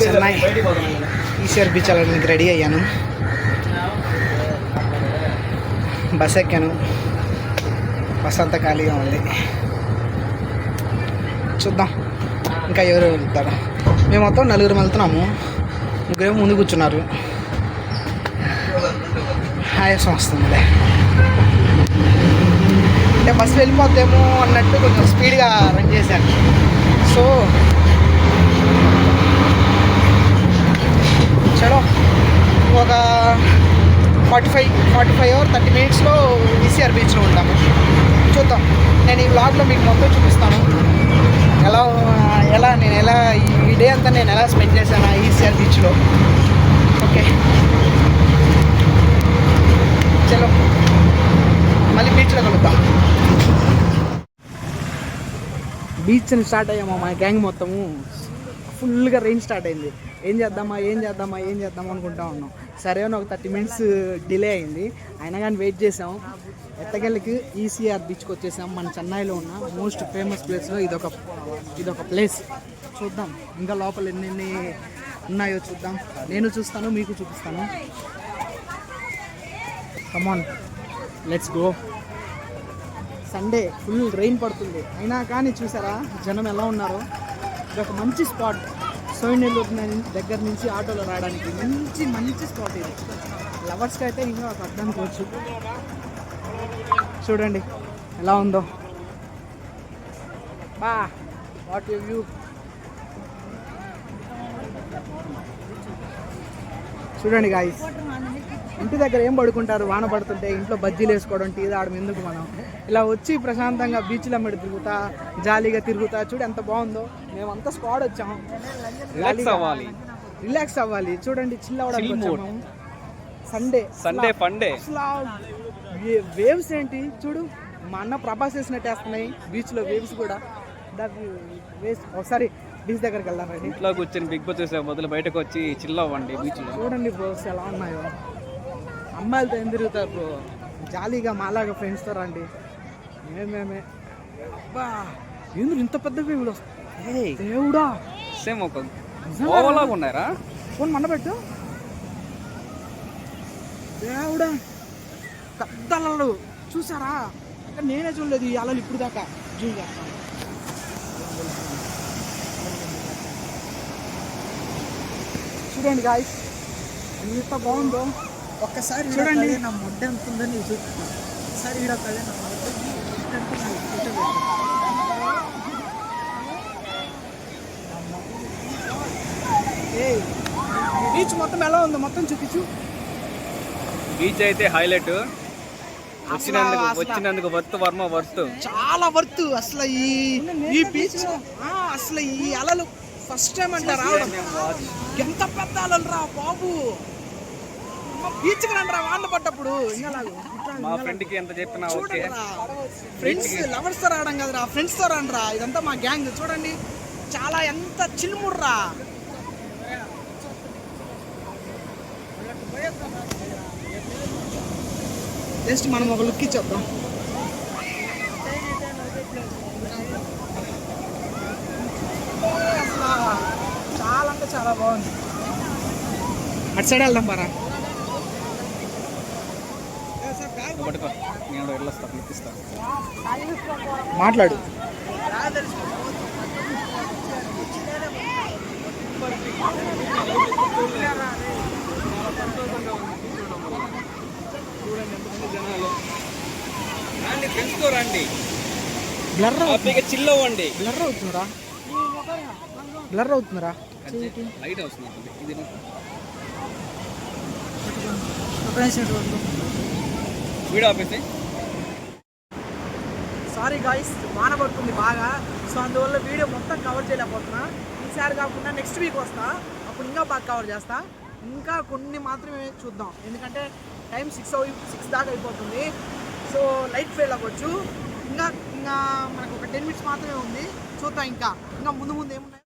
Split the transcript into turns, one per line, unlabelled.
Chennai ECR beach వెళ్ళడానికి ready అయ్యాను. Bus ఎక్కాను. బస్ అంతా ఖాళీగా ఉంది. చూద్దాం ఇంకా ఎవరు వెళ్తారు. మేము మొత్తం 4 వెళ్తున్నాము. 3 ముందు కూర్చున్నారు. ఆయాసం వస్తుందిలే. అంటే బస్సు వెళ్ళిపోద్దేమో అన్నట్టు కొంచెం స్పీడ్గా రన్ చేశాను. సో చలో ఒక 45 or 30 మినిట్స్లో ఈసీఆర్ బీచ్లో ఉంటాము. చూద్దాం. నేను ఈ వ్లాగ్లో మీకు మొత్తం చూపిస్తాను నేను ఈ డే అంతా నేను ఎలా స్పెండ్ చేశాను ఈసీఆర్ బీచ్లో. ఓకే చలో మళ్ళీ బీచ్లో కలుద్దాం. బీచ్ని స్టార్ట్ అయ్యాము మా గ్యాంగ్ మొత్తము. ఫుల్గా రెయిన్ స్టార్ట్ అయింది. ఏం చేద్దామా అనుకుంటా ఉన్నాం. సరే అని ఒక 30 మినిట్స్ డిలే అయింది. అయినా కానీ వెయిట్ చేసాం. ఎట్టగెళ్ళకి ఈసీఆర్ బీచ్కి వచ్చేసాం. మన చెన్నైలో ఉన్న మోస్ట్ ఫేమస్ ప్లేస్లో ఇదొక ప్లేస్. చూద్దాం ఇంకా లోపల ఎన్ని ఉన్నాయో చూద్దాం. నేను చూస్తాను, మీకు చూపిస్తాను. Come on let's go. Sunday full rain పడుతుంది. అయినా కానీ చూసారా జనం ఎలా ఉన్నారో. ఇదొక మంచి స్పాట్. సోయినెల్లూరు దగ్గర నుంచి ఆటోలో రావడానికి మంచి స్పాట్ ఇది. లవర్స్కి అయితే ఇంకా ఒక అర్థానుకోవచ్చు. చూడండి ఎలా ఉందో. What view. చూడండి గాయ్స్, ఇంటి దగ్గర ఏం పడుకుంటారు వాన పడుతుంటే. ఇంట్లో బజ్జీలు వేసుకోవడం, టీ తాగడం ఎందుకు. మనం ఇలా వచ్చి ప్రశాంతంగా బీచ్లో అమ్మడి తిరుగుతా, జాలీగా తిరుగుతా. చూడు ఎంత బాగుందో. మేమంతా స్క్వాడ్ వచ్చాము. రిలాక్స్ అవ్వాలి. చూడండి చిల్ అవ్వడానికి వచ్చాము. Sunday funday. అసలు వేవ్స్ ఏంటి చూడు. మా అన్న ప్రభాస్ వేసినట్టు వేస్తున్నాయి బీచ్లో వేవ్స్ కూడా. ఒకసారి బీచ్ దగ్గరికి వెళ్దాం.
ఇంట్లో కూర్చొని బిగ్ బాస్ చూసే బదులు బయటకు వచ్చి చిల్ అవ్వండి బీచ్లో.
చూడండి బ్రోస్ ఎలా ఉన్నాయో. అమ్మాయిలతో ఏం తిరుగుతారు బ్రో, జాలీగా మాలాగా ఫ్రెండ్స్తో రండి. మేమే అబ్బా ఎందుకు ఇంత పెద్ద వేవులు వస్తాయి దేవుడా.
సేమ్ ఒక గోవాలాగా ఉన్నారా.
ఫోన్ మండబెట్టు దేవుడా. పెద్ద అలలు చూసారా. నేనే చూడలేదు ఈ అలలు ఇప్పుడు దాకా. జూమ్ చేస్తాను. చూడండి గాయ్స్ ఎంత బాగుందో. ఒక్కసారి చూడండి. నా మొడ్డ ఎంత ఉందని చూపిస్తాను. ఒకసారి ఈడొక్కడే నా బీచ్ మొత్తం ఎలా ఉందో మొత్తం చూపించు.
బీచ్ అయితే హైలైట్. వచ్చినందుకు వర్త్
చాలా వర్త్. అసలు ఈ బీచ్ అసలు ఈ అలలు ఫస్ట్ టైం అంట రావడం. ఎంత పెద్ద అలలు రా బాబు. బీచ్కి రండి రా వాన పడ్డప్పుడు.
మా ఫ్రెండ్ కి ఎంత చెప్పినా
ఫ్రెండ్స్ లవర్స్ తో రావడం కదరా, ఫ్రెండ్స్ తో రండి రా. ఇదంతా మా గ్యాంగ్. చూడండి చాలా ఎంత చిల్ముర్రా. జస్ట్ మనం ఒక లుక్ ఇచ్చేద్దాం. చాలా అంటే చాలా బాగుంది. అటు సైడ్ వెళ్దాం బారా. మాట్లాడు.
రండి
చిల్ అవ్వండి. బ్లర్ అవుతుందిరా.
లైట్ వస్తుంది.
సారీ గాయ్స్, వాన పడుతుంది బాగా. సో అందువల్ల వీడియో మొత్తం కవర్ చేయలేకపోతున్నా. ఈసారి కాకుండా నెక్స్ట్ వీక్ వస్తా, అప్పుడు ఇంకా బాగా కవర్ చేస్తా. ఇంకా కొన్ని మాత్రమే చూద్దాం, ఎందుకంటే టైం 6 దాకా అయిపోతుంది. సో లైట్ ఫెయిల్ అవ్వచ్చు. ఇంకా మనకు ఒక 10 మినిట్స్ మాత్రమే ఉంది. చూద్దాం ఇంకా ముందు ఏమున్నాయి.